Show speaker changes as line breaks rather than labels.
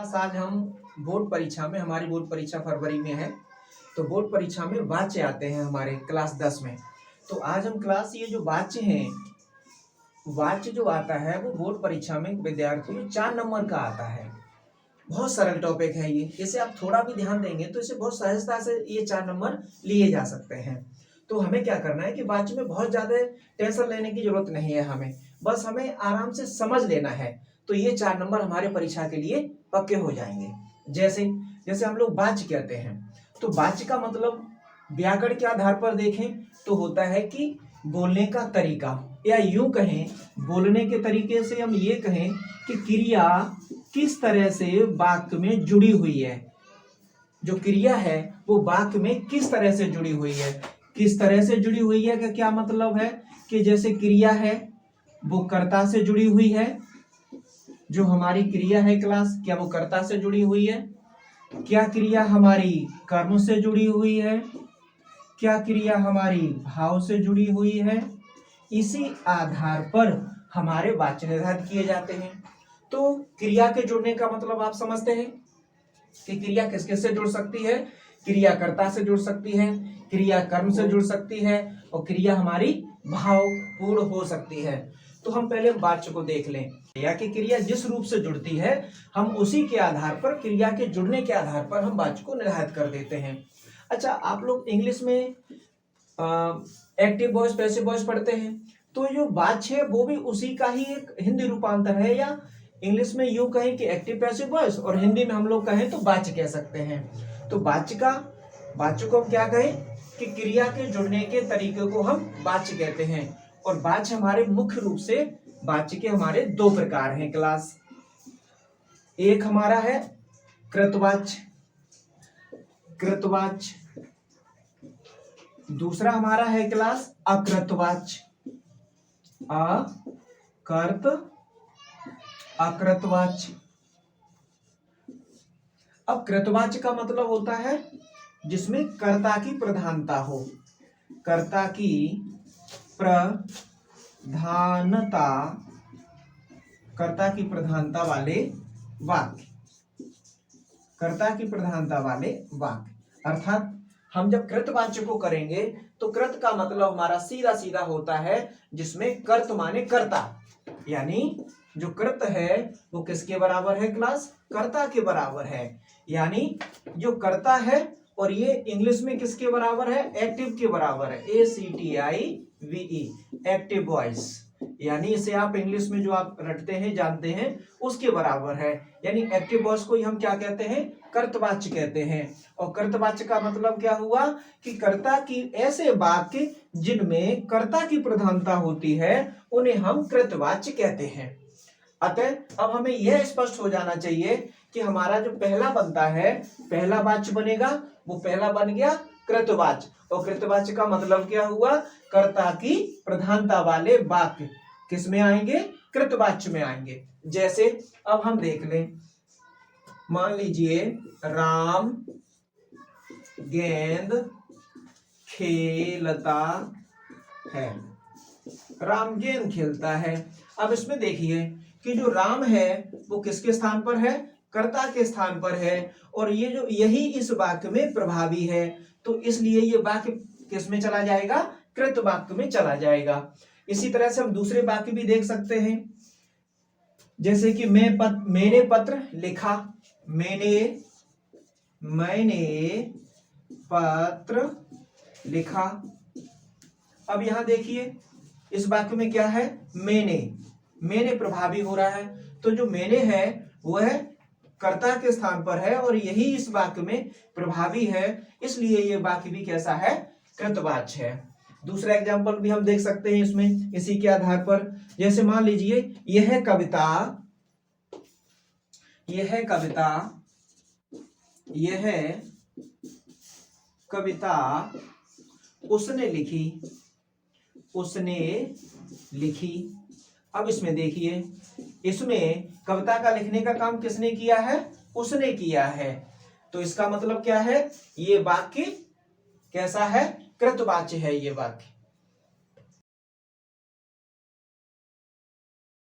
Class आज हम board परीक्षा में, हमारी बोर्ड परीक्षा फरवरी में है, तो बोर्ड परीक्षा में वाच्य आते हैं हमारे क्लास 10 में। तो आज हम क्लास ये जो वाच्य हैं, वाच्य जो आता है वो बोर्ड परीक्षा में विद्यार्थियों 4 नंबर का आता है। बहुत सरल टॉपिक है ये, इसे आप थोड़ा भी ध्यान देंगे तो इसे बहुत सहजता से ये 4 नंबर लिए जा सकते हैं। तो हमें क्या करना है कि वाच्य में बहुत ज्यादा टेंशन लेने की जरूरत नहीं है, बस हमें आराम से समझ लेना है। तो ये 4 नंबर हमारे परीक्षा के लिए पक्के हो जाएंगे। जैसे जैसे हम लोग वाच्य कहते हैं, तो वाच्य का मतलब व्याकरण के आधार पर देखें तो होता है कि बोलने का तरीका, या यूं कहें बोलने के तरीके से हम ये कहें कि क्रिया किस तरह से वाक्य में जुड़ी हुई है। जो क्रिया है वो वाक्य में किस तरह से जुड़ी हुई है। किस तरह से जुड़ी हुई है का क्या मतलब है कि जैसे क्रिया है वो कर्ता से जुड़ी हुई है। जो हमारी क्रिया है क्लास, क्या वो कर्ता से जुड़ी हुई है? क्या क्रिया हमारी कर्म से जुड़ी हुई है? क्या क्रिया हमारी भाव से जुड़ी हुई है? इसी आधार पर हमारे वाच्य निर्धारित किए जाते हैं। तो क्रिया के जुड़ने का मतलब आप समझते हैं कि क्रिया किस किस से जुड़ सकती है। क्रिया कर्ता से जुड़ सकती है, क्रिया कर्म से जुड़ सकती है, और क्रिया हमारी भावपूर्ण हो सकती है। तो हम पहले वाच्य को देख लें। क्रिया की क्रिया जिस रूप से जुड़ती है, हम उसी के आधार पर, क्रिया के जुड़ने के आधार पर हम वाच्य को निर्धारित कर देते हैं। अच्छा, आप लोग इंग्लिश में एक्टिव वॉइस, पैसिव वॉइस पढ़ते हैं, तो जो वाच्य है वो भी उसी का ही एक हिंदी रूपांतर है। या इंग्लिश में यूं कहें कि एक्टिव पैसिव वॉइस, और हिंदी में हम लोग कहें तो वाच्य कह सकते हैं। तो वाच्य को हम क्या कहें कि क्रिया के जुड़ने के तरीके को हम वाच्य कहते हैं। और वाच्य हमारे मुख्य रूप से, वाच्य के हमारे 2 प्रकार हैं क्लास। एक हमारा है कृतवाच्य, दूसरा हमारा है क्लास अकृतवाच्य, अकृतवाच्य। अब कृतवाच्य का मतलब होता है जिसमें कर्ता की प्रधानता हो, कर्ता की प्रधानता वाले वाक्य, कर्ता की प्रधानता वाले वाक्य। अर्थात हम जब कृतवाच्य को करेंगे तो कृत का मतलब हमारा सीधा सीधा होता है जिसमें कर्त माने कर्ता, यानी जो कृत है वो किसके बराबर है क्लास? कर्ता के बराबर है। यानी जो कर्ता है, और ये इंग्लिश में किसके बराबर है? एक्टिव के बराबर है, ACTIVE, एक्टिव वॉइस। यानी इसे आप इंग्लिश में जो आप रटते हैं, जानते हैं, उसके बराबर है। यानी एक्टिव वॉइस को ही हम क्या कहते हैं? कर्तवाच्य कहते हैं। और कर्तवाच्य का मतलब क्या हुआ कि कर्ता की ऐसे वाक्य जिनमें कर्ता की प्रधानता होती है उन्हें हम कृतवाच्य कहते हैं। अतः अब हमें यह स्पष्ट हो जाना चाहिए कि हमारा जो पहला बनता है, पहला वाच्य बनेगा, वो पहला बन गया कृतवाच्य। और कृतवाच्य का मतलब क्या हुआ? कर्ता की प्रधानता वाले वाक्य किस में आएंगे? कृतवाच्य में आएंगे। जैसे अब हम देख लें, मान लीजिए राम गेंद खेलता है, राम गेंद खेलता है। अब इसमें देखिए कि जो राम है वो किसके स्थान पर है? कर्ता के स्थान पर है, और ये जो यही इस वाक्य में प्रभावी है, तो इसलिए ये वाक्य किस में चला जाएगा? कृत वाक्य में चला जाएगा। इसी तरह से हम दूसरे वाक्य भी देख सकते हैं, जैसे कि मैंने पत्र लिखा, मैंने पत्र लिखा। अब यहां देखिए इस वाक्य में क्या है? मैंने प्रभावी हो रहा है, तो जो मैंने है वह कर्ता के स्थान पर है और यही इस वाक्य में प्रभावी है, इसलिए ये वाक्य भी कैसा है? कृतवाच्य है। दूसरा एग्जांपल भी हम देख सकते हैं इसमें, इसी के आधार पर। जैसे मान लीजिए यह कविता उसने लिखी। अब इसमें देखिए, इसमें कविता का लिखने का काम किसने किया है? उसने किया है। तो इसका मतलब क्या है? ये वाक्य कैसा है? कृतवाच्य है ये वाक्य।